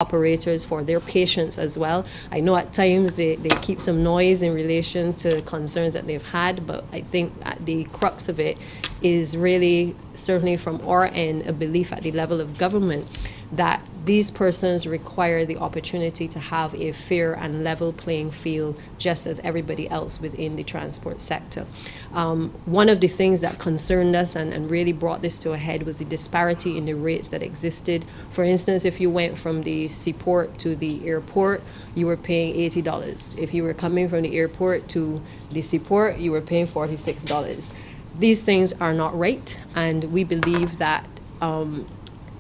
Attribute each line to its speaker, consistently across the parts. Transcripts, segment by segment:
Speaker 1: operators for their patience as well. I know at times they keep some noise in relation to concerns that they've had, but I think at the crux of it is really, certainly from our end, a belief at the level of government that these persons require the opportunity to have a fair and level playing field just as everybody else within the transport sector. One of the things that concerned us and really brought this to a head was the disparity in the rates that existed. For instance, if you went from the seaport to the airport, you were paying $80. If you were coming from the airport to the seaport, you were paying $46. These things are not right, and we believe that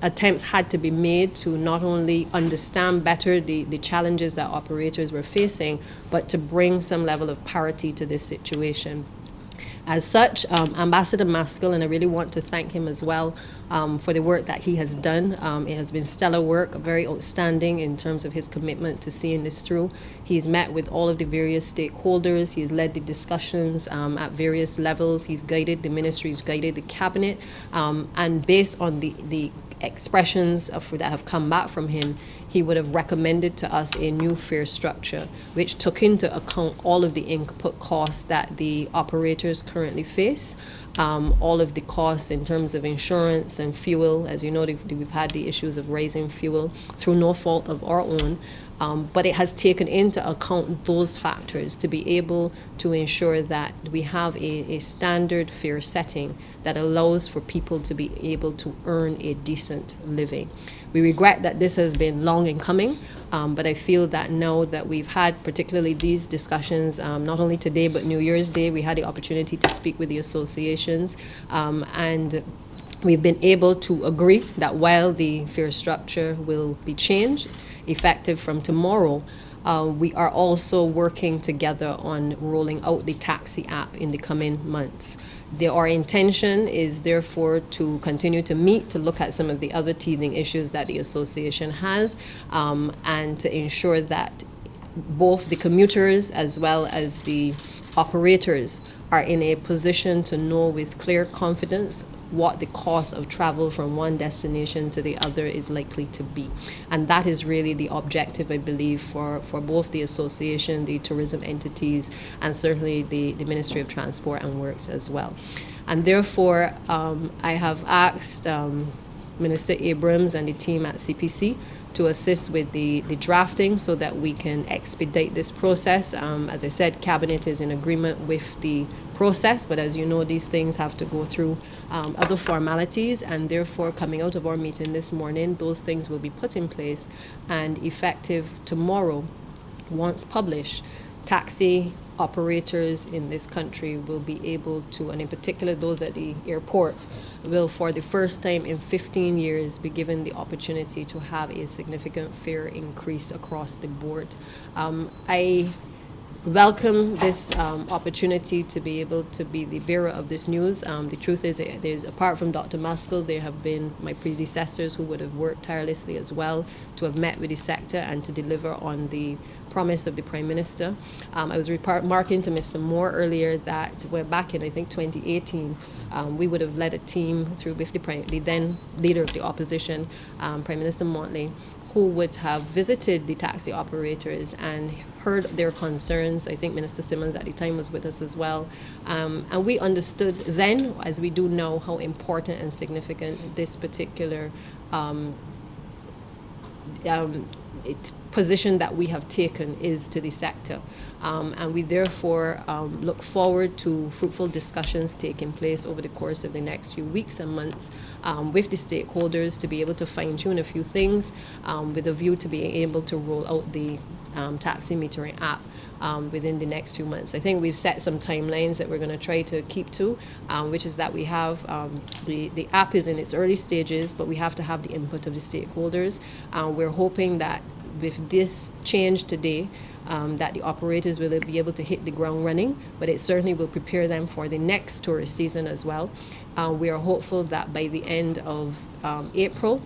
Speaker 1: attempts had to be made to not only understand better the challenges that operators were facing, but to bring some level of parity to this situation. As such, Ambassador Maskell, and I really want to thank him as well for the work that he has done. It has been stellar work, very outstanding in terms of his commitment to seeing this through. He's met with all of the various stakeholders. He's led the discussions at various levels. He's guided the ministries, guided the cabinet, and based on the expressions that have come back from him, he would have recommended to us a new fare structure which took into account all of the input costs that the operators currently face, all of the costs in terms of insurance and fuel. As you know, we've had the issues of raising fuel through no fault of our own. But it has taken into account those factors to be able to ensure that we have a standard fare setting that allows for people to be able to earn a decent living. We regret that this has been long in coming, but I feel that now that we've had particularly these discussions, not only today but New Year's Day, we had the opportunity to speak with the associations, and we've been able to agree that while the fare structure will be changed, effective from tomorrow, we are also working together on rolling out the taxi app in the coming months. Our intention is therefore to continue to meet to look at some of the other teething issues that the association has, and to ensure that both the commuters as well as the operators are in a position to know with clear confidence what the cost of travel from one destination to the other is likely to be. And that is really the objective, I believe, for both the association, the tourism entities, and certainly the Ministry of Transport and Works as well. And therefore, I have asked Minister Abrams and the team at CPC to assist with the drafting so that we can expedite this process. As I said, Cabinet is in agreement with the process, but as you know, these things have to go through other formalities, and therefore coming out of our meeting this morning, those things will be put in place and effective tomorrow. Once published, taxi operators in this country will be able to, and in particular those at the airport, will for the first time in 15 years be given the opportunity to have a significant fare increase across the board. I welcome this opportunity to be able to be the bearer of this news. The truth is, apart from Dr. Maskell, there have been my predecessors who would have worked tirelessly as well to have met with the sector and to deliver on the promise of the Prime Minister. I was remarking to Mr. Moore earlier that we're back in, I think, 2018. We would have led a team through with the then leader of the opposition, Prime Minister Motley, who would have visited the taxi operators and heard their concerns. I think Minister Simmons at the time was with us as well. And we understood then, as we do now, how important and significant this particular position that we have taken is to the sector. And we therefore look forward to fruitful discussions taking place over the course of the next few weeks and months with the stakeholders to be able to fine-tune a few things with a view to being able to roll out the taxi metering app within the next few months. I think we've set some timelines that we're going to try to keep to, which is that we have the app is in its early stages, but we have to have the input of the stakeholders. We're hoping that with this change today, that the operators will be able to hit the ground running, but it certainly will prepare them for the next tourist season as well. We are hopeful that by the end of April,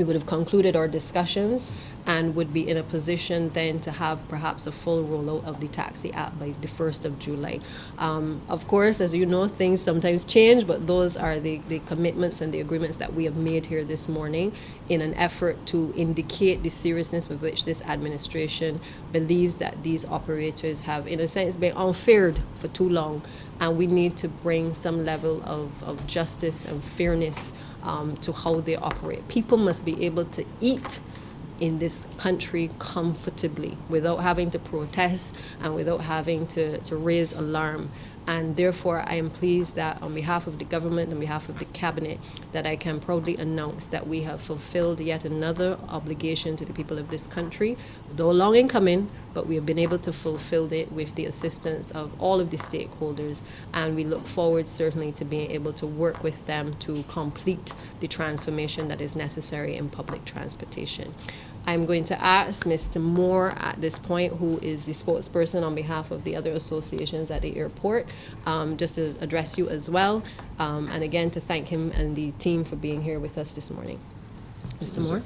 Speaker 1: we would have concluded our discussions and would be in a position then to have perhaps a full rollout of the Taxi app by the 1st of July. Of course, as you know, things sometimes change, but those are the commitments and the agreements that we have made here this morning in an effort to indicate the seriousness with which this administration believes that these operators have, in a sense, been unfaired for too long, and we need to bring some level of justice and fairness to how they operate. People must be able to eat in this country comfortably without having to protest and without having to raise alarm. And therefore, I am pleased that on behalf of the government, on behalf of the cabinet, that I can proudly announce that we have fulfilled yet another obligation to the people of this country, though long in coming, but we have been able to fulfill it with the assistance of all of the stakeholders, and we look forward certainly to being able to work with them to complete the transformation that is necessary in public transportation. I'm going to ask Mr. Moore at this point, who is the spokesperson on behalf of the other associations at the airport, just to address you as well, and again to thank him and the team for being here with us this morning. Mr. Moore?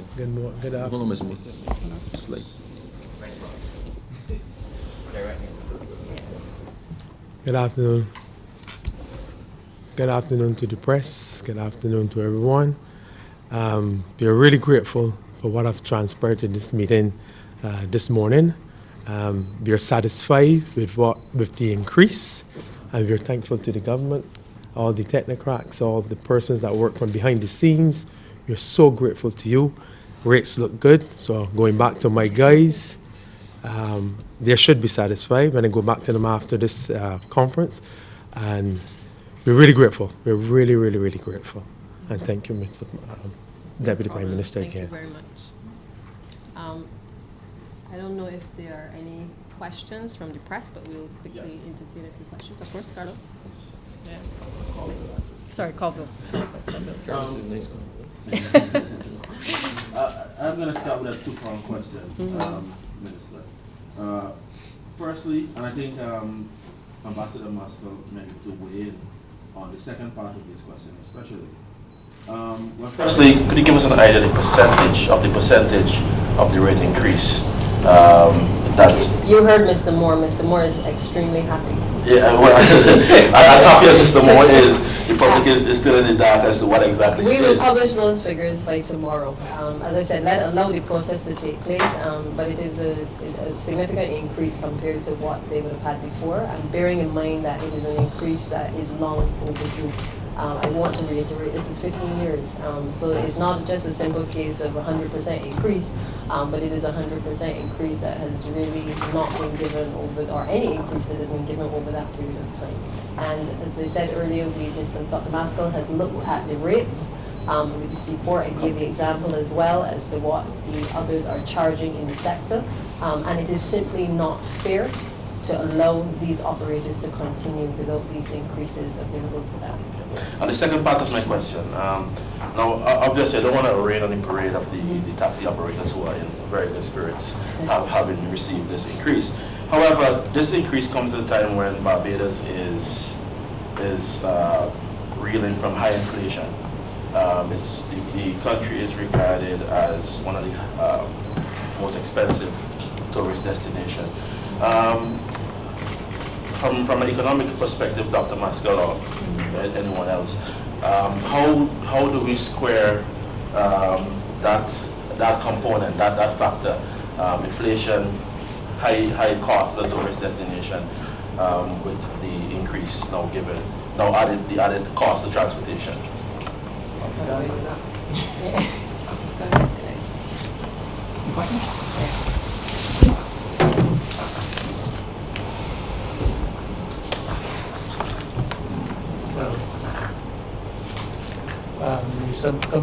Speaker 2: Good afternoon.
Speaker 3: Hold on, Mr. Moore. It's late.
Speaker 2: Good afternoon. Good afternoon to the press. Good afternoon to everyone. We are really grateful for what have transpired in this meeting this morning. We are satisfied with the increase, and we are thankful to the government, all the technocrats, all the persons that work from behind the scenes. We are so grateful to you. Rates look good. So going back to my guys, they should be satisfied when I go back to them after this conference. And we're really grateful. We're really, really, really grateful. And thank you, Mr. Deputy Prime Minister again.
Speaker 1: Thank you very much. I don't know if there are any questions from the press, but we'll quickly entertain a few questions. Of course, Carlos. Yeah. Sorry, Colville.
Speaker 4: I'm going to start with a two-pronged question, Minister. Firstly, and I think Ambassador Maskell meant to weigh in on the second part of this question, especially. Well, firstly, could you give us an idea of the percentage of the rate increase?
Speaker 1: You heard Mr. Moore. Mr. Moore is extremely happy.
Speaker 4: Yeah, well, as happy as Mr. Moore is, the public is still in the dark as to what exactly
Speaker 1: We
Speaker 4: it
Speaker 1: will
Speaker 4: is.
Speaker 1: publish those figures by tomorrow. As I said, allow the process to take place, but it is a significant increase compared to what they would have had before, and bearing in mind that it is an increase that is long overdue. I want to reiterate, this is 15 years, so it's not just a simple case of 100% increase, but it is a 100% increase that has really not been given over, or any increase that has been given over that period of time. And as I said earlier, Dr. Maskell has looked at the rates. With the Seaport, I gave the example as well as to what the others are charging in the sector, and it is simply not fair to allow these operators to continue without these increases available to them.
Speaker 4: And the second part of my question, now obviously I don't want to rain on the parade of the taxi operators who are in very good spirits having received this increase. However, this increase comes at a time when Barbados is reeling from high inflation. The country is regarded as one of the most expensive tourist destinations. From an economic perspective, Dr. Maskell or anyone else, how do we square that component, that factor, inflation, high costs of tourist destination, with the increase now the added cost of transportation?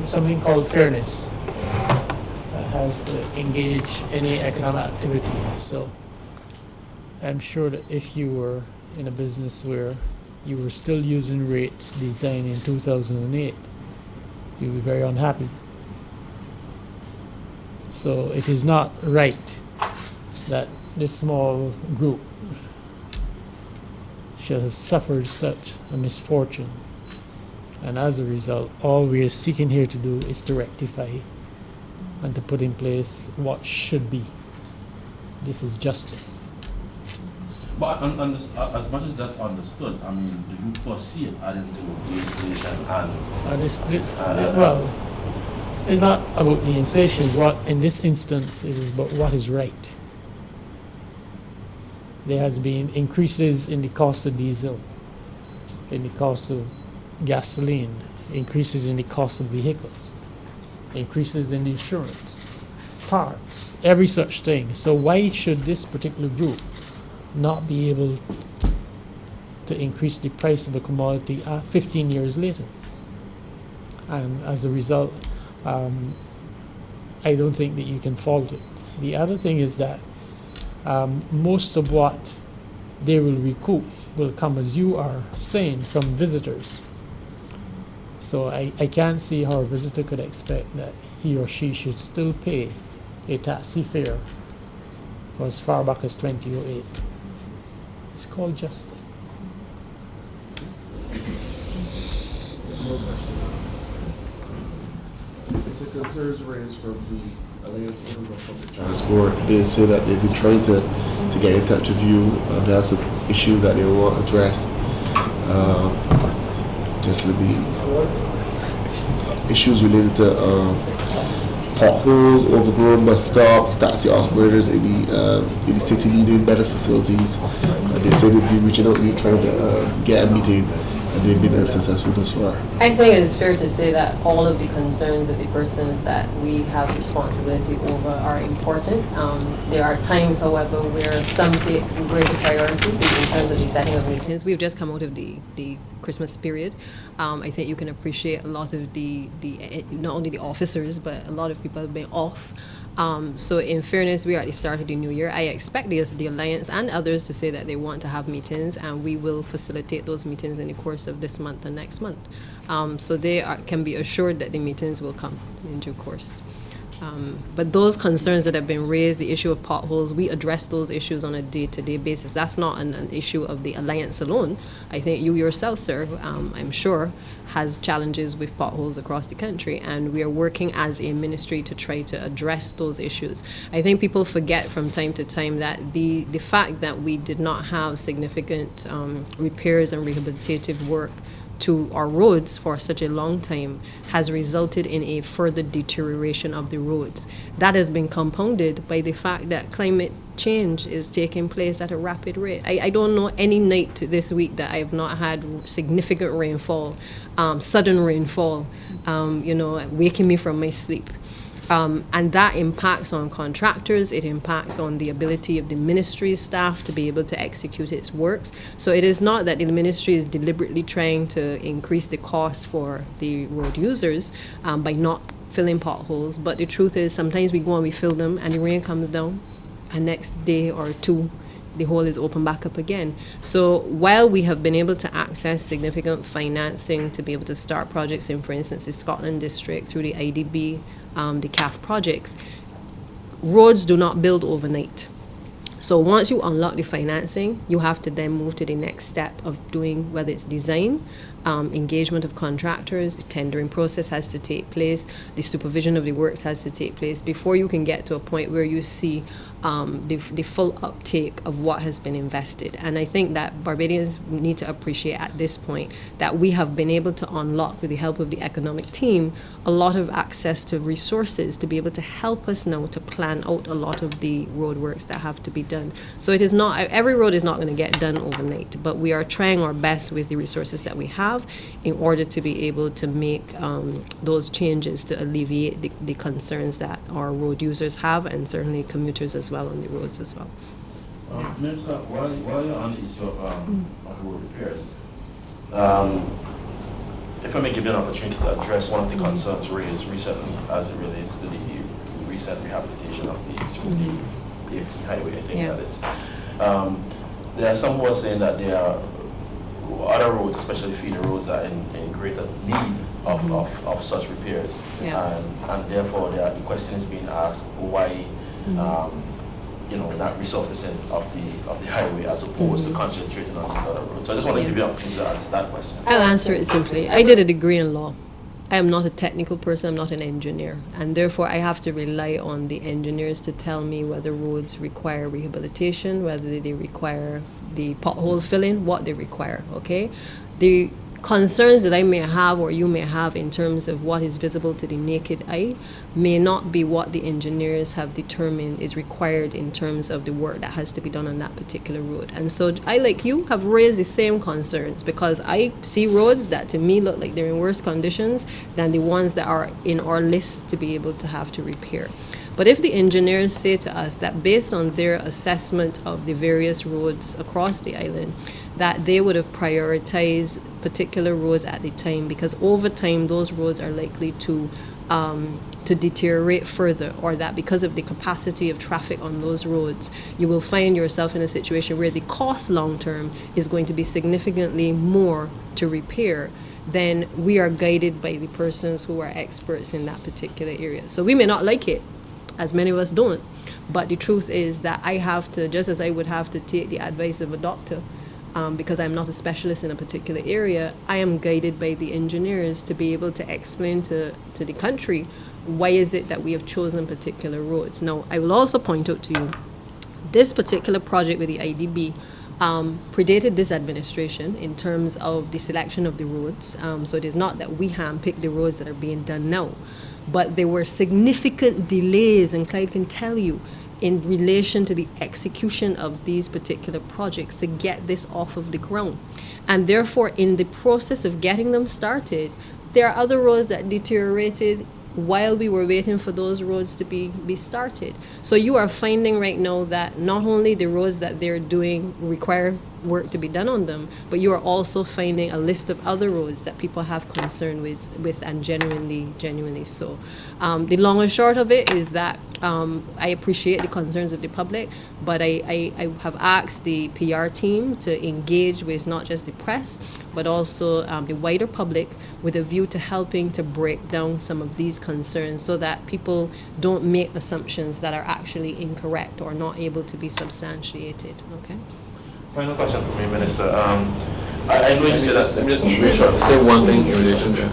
Speaker 5: Something called fairness has to engage any economic activity. So I'm sure that if you were in a business where you were still using rates designed in 2008, you'd be very unhappy. So it is not right that this small group should have suffered such a misfortune. And as a result, all we are seeking here to do is to rectify and to put in place what should be. This is justice.
Speaker 4: But as much as that's understood, I mean, do you foresee it adding to the inflation
Speaker 5: And well, it's not about the inflation. What in this instance it is about what is right. There has been increases in the cost of diesel, in the cost of gasoline, increases in the cost of vehicles, increases in insurance, parts, every such thing. So why should this particular group not be able to increase the price of the commodity 15 years later? And as a result, I don't think that you can fault it. The other thing is that most of what they will recoup will come, as you are saying, from visitors. So I can't see how a visitor could expect that he or she should still pay a taxi fare for as far back as 2008. It's called justice.
Speaker 3: It's a concerns raised from the Alliance for Public Transport. They say that they've been trying to get in touch with you. They have some issues that they want addressed. Just to be issues related to potholes, overgrown bus stops, taxi operators in the city needing better facilities. They say they've been reaching out to you trying to get a meeting, and they've been unsuccessful thus far.
Speaker 1: I think it is fair to say that all of the concerns of the persons that we have responsibility over are important. There are times, however, where some take greater priority in terms of the setting of meetings. We've just come out of the Christmas period. I think you can appreciate a lot of the not only the officers, but a lot of people have been off. So in fairness, we are at the start of the new year. I expect the Alliance and others to say that they want to have meetings, and we will facilitate those meetings in the course of this month and next month. So they can be assured that the meetings will come in due course. But those concerns that have been raised, the issue of potholes, we address those issues on a day-to-day basis. That's not an issue of the Alliance alone. I think you yourself, sir, I'm sure, has challenges with potholes across the country, and we are working as a ministry to try to address those issues. I think people forget from time to time that the fact that we did not have significant repairs and rehabilitative work to our roads for such a long time has resulted in a further deterioration of the roads. That has been compounded by the fact that climate change is taking place at a rapid rate. I don't know any night this week that I have not had significant rainfall, sudden rainfall, waking me from my sleep. And that impacts on contractors, it impacts on the ability of the ministry staff to be able to execute its works. So it is not that the ministry is deliberately trying to increase the cost for the road users by not filling potholes, but the truth is sometimes we go and we fill them and the rain comes down, and next day or two the hole is open back up again. So while we have been able to access significant financing to be able to start projects in, for instance, the Scotland District through the IDB, the CAF projects, roads do not build overnight. So once you unlock the financing, you have to then move to the next step of doing, whether it's design, engagement of contractors, the tendering process has to take place, the supervision of the works has to take place before you can get to a point where you see the full uptake of what has been invested. And I think that Barbadians need to appreciate at this point that we have been able to unlock, with the help of the economic team, a lot of access to resources to be able to help us now to plan out a lot of the road works that have to be done. So it is not, every road is not going to get done overnight, but we are trying our best with the resources that we have in order to be able to make those changes to alleviate the concerns that our road users have, and certainly commuters as well on the roads as well.
Speaker 4: Minister, while you're on the issue of road repairs, if I may give you an opportunity to address one of the concerns raised recently as it relates to the recent rehabilitation of the EXC highway, I think that is. There are some who are saying that there are other roads, especially feeder roads, are in greater need of such repairs. And therefore the question is being asked why not resurfacing of the highway as opposed to concentrating on these other roads. So I just want to give you an opportunity to answer that question.
Speaker 1: I'll answer it simply. I did a degree in law. I am not a technical person, I'm not an engineer, and therefore I have to rely on the engineers to tell me whether roads require rehabilitation, whether they require the pothole filling, what they require, okay? The concerns that I may have or you may have in terms of what is visible to the naked eye may not be what the engineers have determined is required in terms of the work that has to be done on that particular road. And so I, like you, have raised the same concerns because I see roads that to me look like they're in worse conditions than the ones that are in our list to be able to have to repair. But if the engineers say to us that based on their assessment of the various roads across the island, that they would have prioritized particular roads at the time because over time those roads are likely to deteriorate further, or that because of the capacity of traffic on those roads, you will find yourself in a situation where the cost long term is going to be significantly more to repair, then we are guided by the persons who are experts in that particular area. So we may not like it, as many of us don't, but the truth is that I have to, just as I would have to take the advice of a doctor, because I'm not a specialist in a particular area, I am guided by the engineers to be able to explain to the country why is it that we have chosen particular roads. Now, I will also point out to you, this particular project with the IDB predated this administration in terms of the selection of the roads. So it is not that we handpicked the roads that are being done now, but there were significant delays, and Clyde can tell you, in relation to the execution of these particular projects to get this off of the ground. And therefore, in the process of getting them started, there are other roads that deteriorated while we were waiting for those roads to be started. So you are finding right now that not only the roads that they're doing require work to be done on them, but you are also finding a list of other roads that people have concern with and genuinely so. The long and short of it is that I appreciate the concerns of the public, but I have asked the PR team to engage with not just the press, but also the wider public with a view to helping to break down some of these concerns so that people don't make assumptions that are actually incorrect or not able to be substantiated. Okay.
Speaker 4: Final question for me, Minister. I know you said that.
Speaker 6: Let me just say one thing in relation to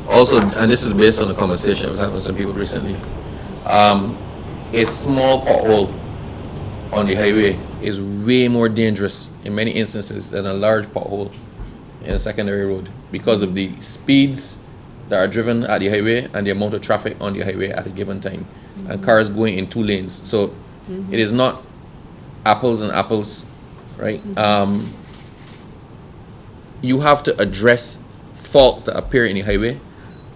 Speaker 6: also, and this is based on the conversation I was having with some people recently. A small pothole on the highway is way more dangerous in many instances than a large pothole in a secondary road because of the speeds that are driven at the highway and the amount of traffic on the highway at a given time, and cars going in two lanes. So it is not apples and apples, right? You have to address faults that appear in the highway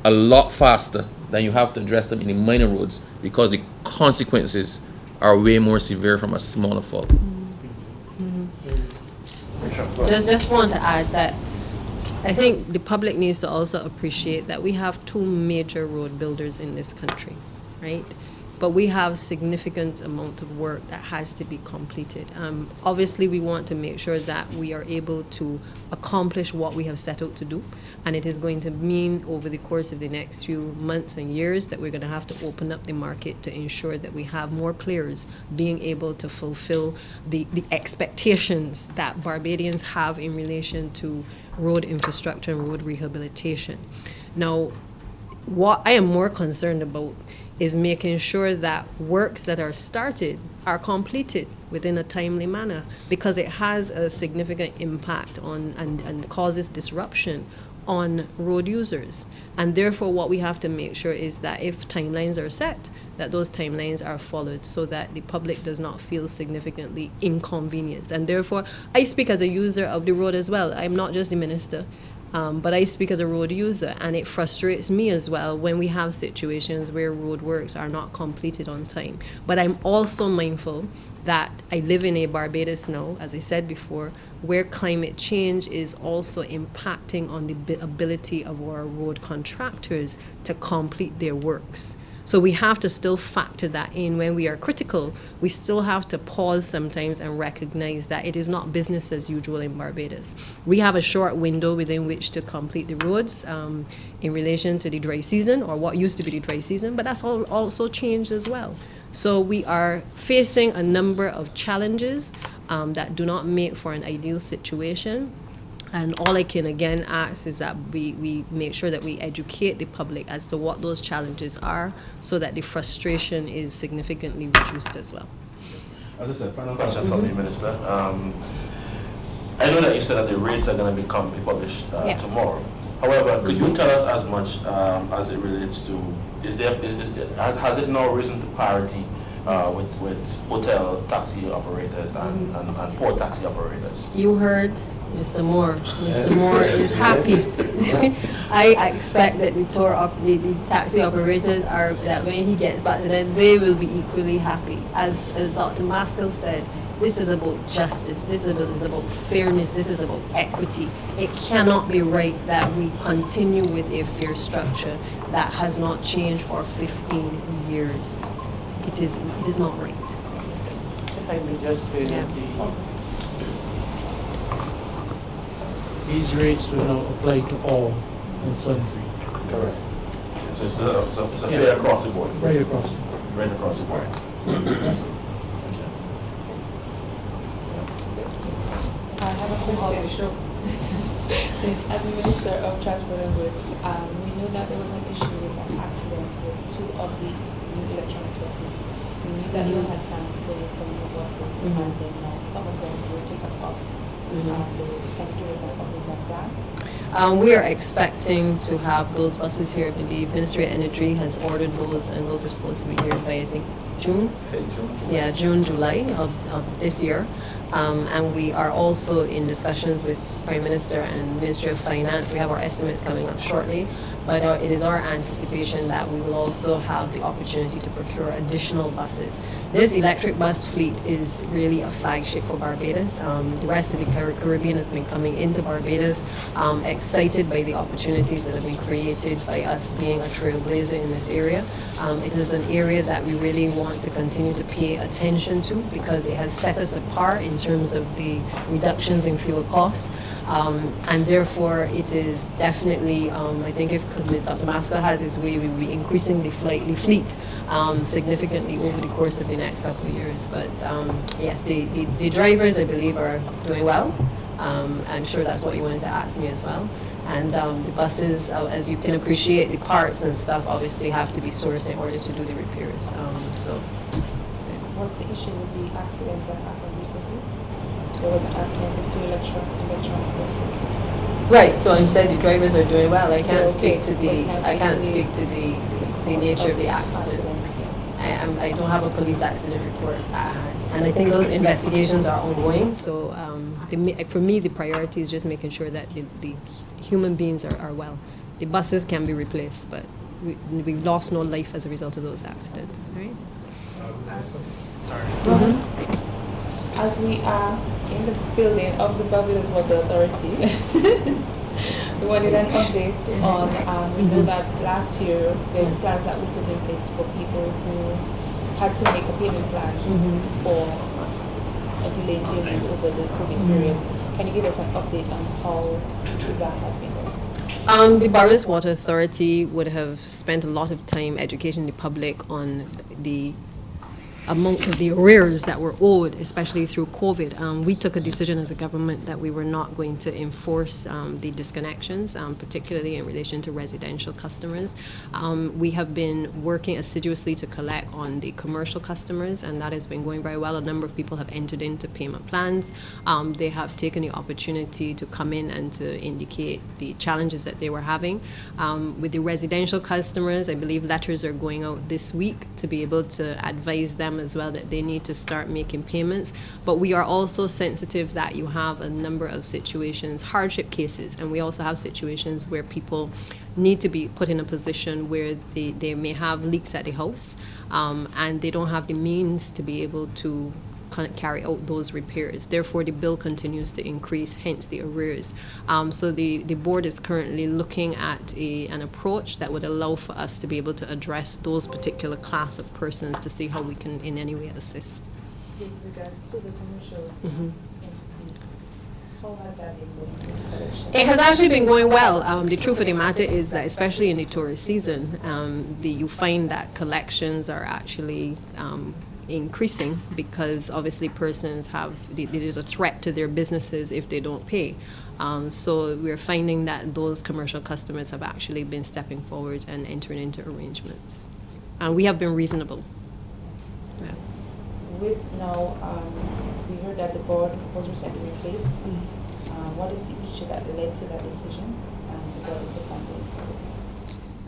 Speaker 6: a lot faster than you have to address them in the minor roads because the consequences are way more severe from a smaller fault.
Speaker 1: Just want to add that I think the public needs to also appreciate that we have two major road builders in this country, right? But we have significant amount of work that has to be completed. Obviously, we want to make sure that we are able to accomplish what we have set out to do, and it is going to mean over the course of the next few months and years that we're going to have to open up the market to ensure that we have more players being able to fulfill the expectations that Barbadians have in relation to road infrastructure and road rehabilitation. Now, what I am more concerned about is making sure that works that are started are completed within a timely manner, because it has a significant impact on and causes disruption on road users. And therefore what we have to make sure is that if timelines are set, that those timelines are followed so that the public does not feel significantly inconvenienced. And therefore I speak as a user of the road as well. I'm not just the minister. But I speak as a road user, and it frustrates me as well when we have situations where road works are not completed on time. But I'm also mindful that I live in a Barbados now, as I said before, where climate change is also impacting on the ability of our road contractors to complete their works. So we have to still factor that in when we are critical. We still have to pause sometimes and recognize that it is not business as usual in Barbados. We have a short window within which to complete the roads in relation to the dry season, or what used to be the dry season, but that's also changed as well. So we are facing a number of challenges that do not make for an ideal situation. And all I can again ask is that we make sure that we educate the public as to what those challenges are so that the frustration is significantly reduced as well.
Speaker 4: As I said, final question from the Minister. I know that you said that the rates are going to be published tomorrow. However, could you tell us as much as it relates to, has it now risen to parity with hotel taxi operators and port taxi operators?
Speaker 1: You heard Mr. Moore. Mr. Moore is happy. I expect that the taxi operators are, that when he gets back to them, they will be equally happy. As Dr. Maskell said, this is about justice, this is about fairness, this is about equity. It cannot be right that we continue with a fare structure that has not changed for 15 years. It is not right.
Speaker 5: If I may just say that these rates will now apply to all and sundry.
Speaker 4: Correct. So it's a fair across the board.
Speaker 5: Right across.
Speaker 4: Right across the board.
Speaker 7: I have a question. As a Minister of Transport and Works, we know that there was an issue with an accident with 2 of the new electronic buses. We knew that you had plans to bring some new buses, and then some of them were taken off. Can you give us an update on that?
Speaker 1: We are expecting to have those buses here. I believe Ministry of Energy has ordered those, and those are supposed to be here by, I think, June? Yeah, June, July of this year. And we are also in discussions with Prime Minister and Ministry of Finance. We have our estimates coming up shortly, but it is our anticipation that we will also have the opportunity to procure additional buses. This electric bus fleet is really a flagship for Barbados. The rest of the Caribbean has been coming into Barbados, excited by the opportunities that have been created by us being a trailblazer in this area. It is an area that we really want to continue to pay attention to because it has set us apart in terms of the reductions in fuel costs. And therefore, it is definitely, I think if Dr. Maskell has his way, we will be increasing the fleet significantly over the course of the next couple of years. But yes, the drivers, I believe, are doing well. I'm sure that's what you wanted to ask me as well. And the buses, as you can appreciate, the parts and stuff obviously have to be sourced in order to do the repairs.
Speaker 7: What's the issue with the accidents that happened recently? There was an accident with 2 electronic buses.
Speaker 1: Right. So I said the drivers are doing well. I can't
Speaker 7: Okay,
Speaker 1: speak to
Speaker 7: but
Speaker 1: the.
Speaker 7: you can't
Speaker 1: I can't
Speaker 7: speak
Speaker 1: speak to the nature of the accident. I don't have a police accident report, and I think those investigations are ongoing. So for me, the priority is just making sure that the human beings are well. The buses can be replaced, but we've lost no life as a result of those accidents. Right?
Speaker 7: As we are in the building of the Barbados Water Authority, we wanted an update on, we know that last year there were plans that were put in place for people who had to make a payment plan for a delayed payment over the COVID period. Can you give us an update on how that has been going?
Speaker 1: The Barbados Water Authority would have spent a lot of time educating the public on the amount of the arrears that were owed, especially through COVID. We took a decision as a government that we were not going to enforce the disconnections, particularly in relation to residential customers. We have been working assiduously to collect on the commercial customers, and that has been going very well. A number of people have entered into payment plans. They have taken the opportunity to come in and to indicate the challenges that they were having. With the residential customers, I believe letters are going out this week to be able to advise them as well that they need to start making payments. But we are also sensitive that you have a number of situations, hardship cases, and we also have situations where people need to be put in a position where they may have leaks at the house and they don't have the means to be able to carry out those repairs. Therefore, the bill continues to increase, hence the arrears. So the board is currently looking at an approach that would allow for us to be able to address those particular class of persons to see how we can in any way assist.
Speaker 7: With regards to the commercial entities, how has that been going?
Speaker 1: It has actually been going well. The truth of the matter is that, especially in the tourist season, you find that collections are actually increasing because obviously persons there's a threat to their businesses if they don't pay. So we're finding that those commercial customers have actually been stepping forward and entering into arrangements. And we have been reasonable. Yeah.
Speaker 7: With now, we heard that the board was recently replaced. What is the issue that led to that decision? And the board is appointed.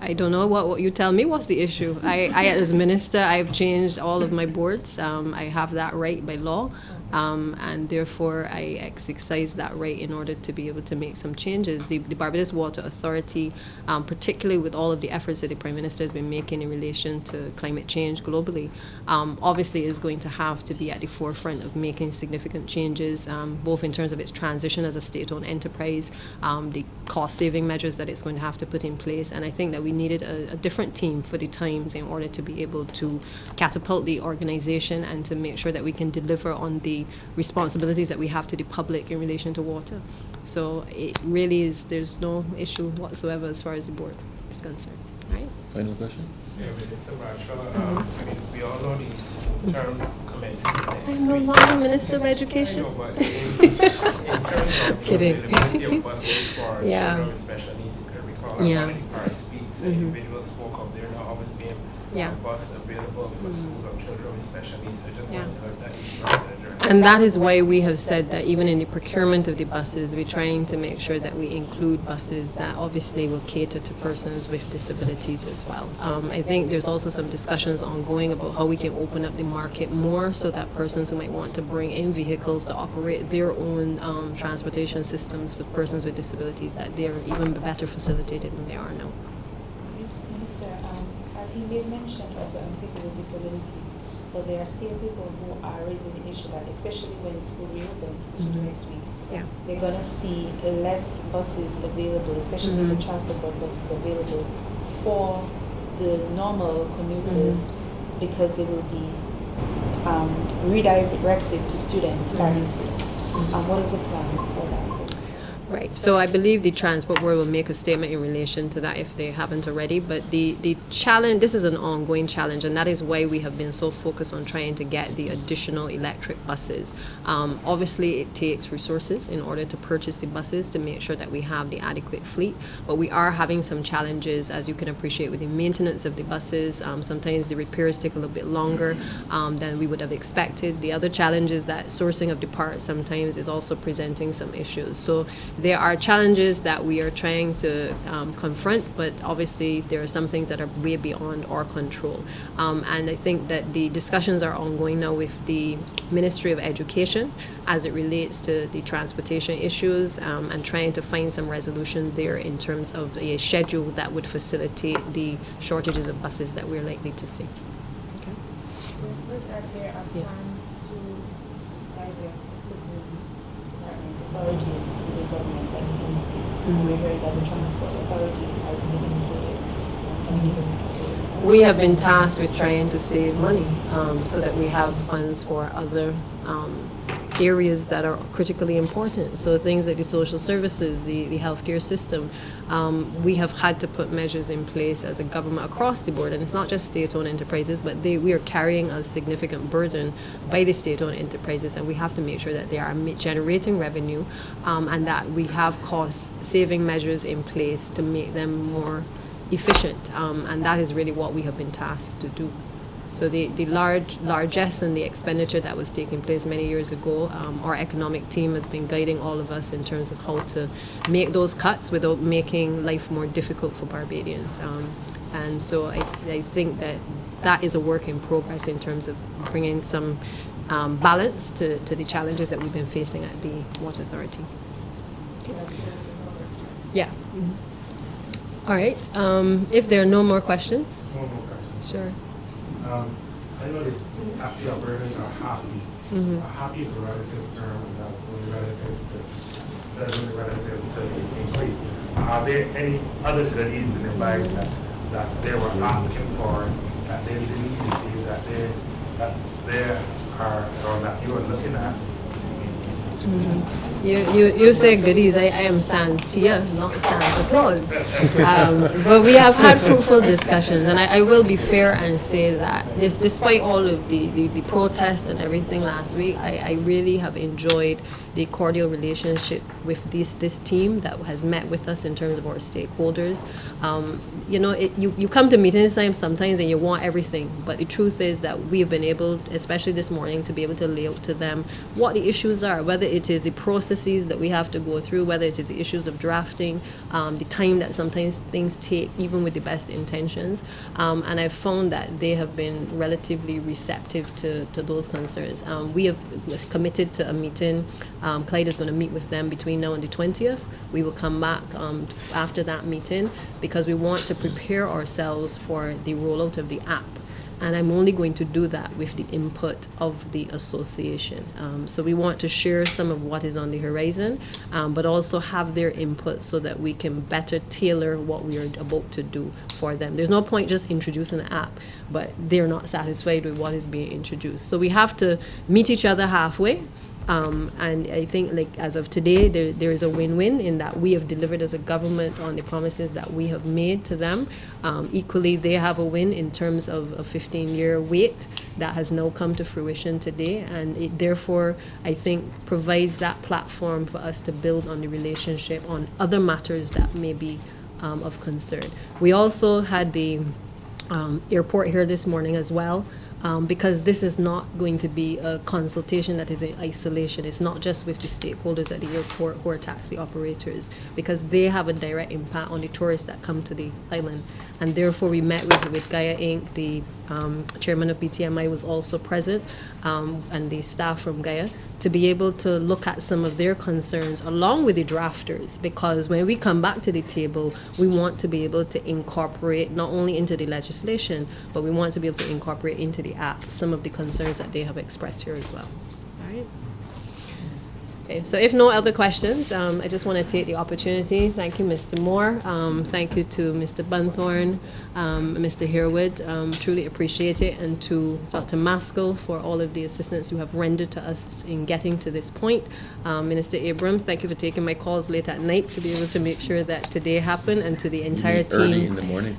Speaker 1: I don't know what you tell me. What's the issue? I as minister, I've changed all of my boards. I have that right by law, and therefore I exercise that right in order to be able to make some changes. The Barbados Water Authority, particularly with all of the efforts that the Prime Minister has been making in relation to climate change globally, obviously is going to have to be at the forefront of making significant changes, both in terms of its transition as a state-owned enterprise, the cost-saving measures that it's going to have to put in place, and I think that we needed a different team for the times in order to be able to catapult the organization and to make sure that we can deliver on the responsibilities that we have to the public in relation to water. So it really is, there's no issue whatsoever as far as the board is concerned. Right?
Speaker 6: Final question?
Speaker 8: Yeah, Minister Bradshaw, I mean, we all know these term commencing next
Speaker 1: I'm no
Speaker 8: week.
Speaker 1: longer Minister of Education.
Speaker 8: I know, but in terms of
Speaker 1: Kidding.
Speaker 8: availability of buses for
Speaker 1: Yeah.
Speaker 8: children with special needs, you can recall
Speaker 1: Yeah.
Speaker 8: one of the prior speaks, individuals spoke of there not always being
Speaker 1: Yeah.
Speaker 8: a bus available for schools of children with special needs. So just
Speaker 1: Yeah.
Speaker 8: wanted to know if that is not addressed.
Speaker 1: And that is why we have said that even in the procurement of the buses, we're trying to make sure that we include buses that obviously will cater to persons with disabilities as well. I think there's also some discussions ongoing about how we can open up the market more so that persons who might want to bring in vehicles to operate their own transportation systems with persons with disabilities, that they're even better facilitated than they are now.
Speaker 7: Minister, as he made mention of people with disabilities, but there are still people who are raising the issue that especially when school reopens, which is next week,
Speaker 1: Yeah.
Speaker 7: they're going to see less buses available, especially the transport board buses available for the normal commuters because they will be redirected to students, carrying students. And what is the plan for that?
Speaker 1: Right. So I believe the Transport Board will make a statement in relation to that if they haven't already. But the challenge, this is an ongoing challenge, and that is why we have been so focused on trying to get the additional electric buses. Obviously, it takes resources in order to purchase the buses to make sure that we have the adequate fleet. But we are having some challenges, as you can appreciate, with the maintenance of the buses. Sometimes the repairs take a little bit longer than we would have expected. The other challenge is that sourcing of the parts sometimes is also presenting some issues. So there are challenges that we are trying to confront, but obviously there are some things that are way beyond our control. And I think that the discussions are ongoing now with the Ministry of Education as it relates to the transportation issues and trying to find some resolution there in terms of a schedule that would facilitate the shortages of buses that we're likely to see. Okay.
Speaker 7: We've heard that there are plans to divest certain departments, authorities in the government, like CDC. And we heard that the Transport Authority has been included. Can you give us an update?
Speaker 1: We have been tasked with trying to save money so that we have funds for other areas that are critically important. So things like the social services, the healthcare system, we have had to put measures in place as a government across the board. And it's not just state-owned enterprises, but we are carrying a significant burden by the state-owned enterprises, and we have to make sure that they are generating revenue and that we have cost-saving measures in place to make them more efficient. And that is really what we have been tasked to do. So the largesse and the expenditure that was taking place many years ago, our economic team has been guiding all of us in terms of how to make those cuts without making life more difficult for Barbadians. And so I think that is a work in progress in terms of bringing some balance to the challenges that we've been facing at the Water Authority. Yeah. All right. If there are no more questions.
Speaker 9: One more question.
Speaker 1: Sure.
Speaker 9: I know that taxi operators are happy. Happy is a relative term, and that's only relative to the increase. Are there any other goodies and advice that they were asking for that they didn't receive, that you are looking at
Speaker 1: You say goodies. I am Santia, not Santa Claus. But we have had fruitful discussions, and I will be fair and say that despite all of the protests and everything last week, I really have enjoyed the cordial relationship with this team that has met with us in terms of our stakeholders. You come to meetings sometimes and you want everything, but the truth is that we have been able, especially this morning, to be able to lay out to them what the issues are, whether it is the processes that we have to go through, whether it is the issues of drafting, the time that sometimes things take, even with the best intentions. And I've found that they have been relatively receptive to those concerns. We have committed to a meeting. Clyde is going to meet with them between now and the 20th. We will come back after that meeting because we want to prepare ourselves for the rollout of the app. And I'm only going to do that with the input of the association. So we want to share some of what is on the horizon, but also have their input so that we can better tailor what we are about to do for them. There's no point just introducing an app, but they're not satisfied with what is being introduced. So we have to meet each other halfway. And I think, like, as of today, there is a win-win in that we have delivered as a government on the promises that we have made to them. Equally, they have a win in terms of a 15-year wait that has now come to fruition today, and it therefore, I think, provides that platform for us to build on the relationship on other matters that may be of concern. We also had the airport here this morning as well. Because this is not going to be a consultation that is in isolation. It's not just with the stakeholders at the airport who are taxi operators, because they have a direct impact on the tourists that come to the island. And therefore, we met with Gaia Inc. The chairman of BTMI was also present, and the staff from Gaia, to be able to look at some of their concerns along with the drafters, because when we come back to the table, we want to be able to incorporate not only into the legislation, but we want to be able to incorporate into the app some of the concerns that they have expressed here as well. All right. Okay, so if no other questions, I just want to take the opportunity. Thank you, Mr. Moore. Thank you to Mr. Bunthorne, Mr. Harewood. Truly appreciate it. And to Dr. Maskell for all of the assistance you have rendered to us in getting to this point. Minister Abrams, thank you for taking my calls late at night to be able to make sure that today happened, and to the entire team.
Speaker 6: Early in the morning.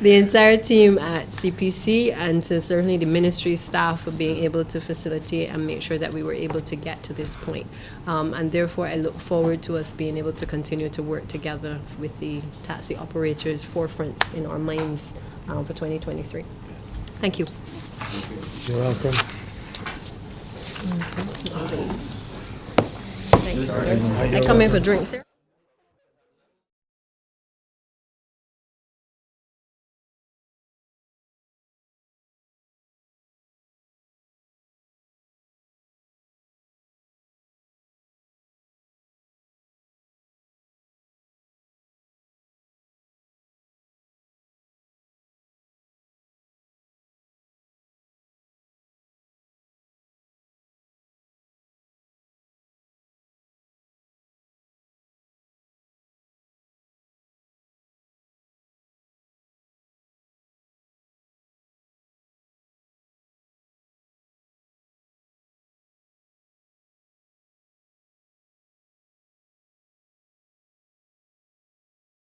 Speaker 1: The entire team at CPC, and to certainly the ministry staff for being able to facilitate and make sure that we were able to get to this point. And therefore, I look forward to us being able to continue to work together with the taxi operators forefront in our minds for 2023. Thank you.
Speaker 2: You're welcome.
Speaker 1: Thank you, sir. I come in for drinks, sir.